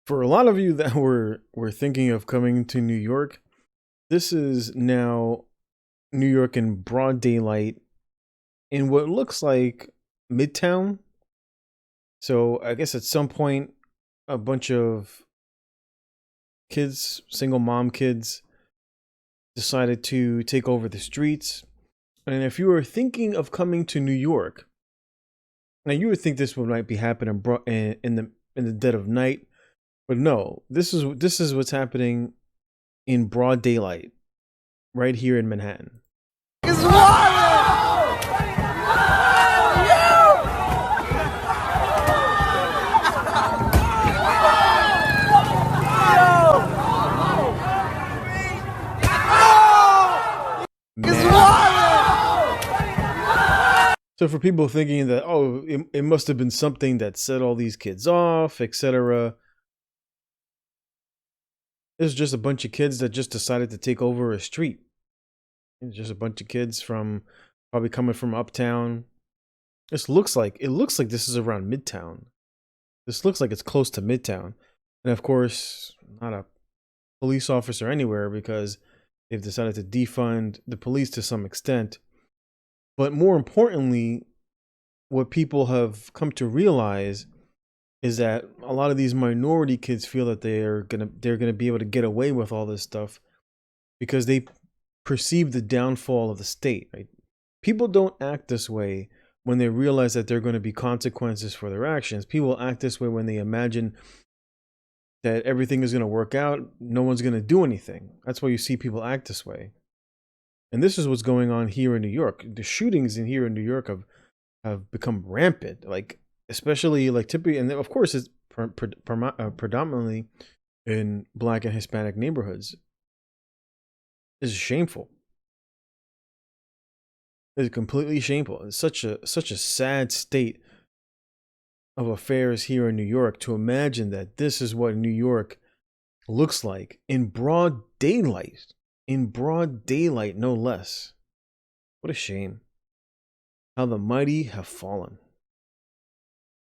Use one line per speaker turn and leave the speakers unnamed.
For a lot of you that were thinking of coming to New York, this is now New York in broad daylight in what looks like Midtown. So I guess at some point a bunch of kids, single mom kids, decided to take over the streets. And if you were thinking of coming to New York, now you would think this would might be happening in the dead of night, but no, this is what's happening in broad daylight right here in Manhattan.
It's wild! It's wild!
So for people thinking that, oh, it must have been something that set all these kids off, etc., it's just a bunch of kids that just decided to take over a street. It's just a bunch of kids from probably coming from uptown. It looks like this is around Midtown. This looks like it's close to Midtown. And of course, not a police officer anywhere because they've decided to defund the police to some extent. But more importantly, what people have come to realize is that a lot of these minority kids feel that they're gonna be able to get away with all this stuff because they perceive the downfall of the state. Right? People don't act this way when they realize that there are going to be consequences for their actions. People act this way when they imagine that everything is going to work out, no one's going to do anything. That's why you see people act this way. And this is what's going on here in New York. The shootings in here in New York have become rampant, like especially like typically, and of course it's predominantly in Black and Hispanic neighborhoods. This is shameful. It's completely shameful. It's such a sad state of affairs here in New York to imagine that this is what New York looks like in broad daylight. In broad daylight, no less. What a shame. How the mighty have fallen.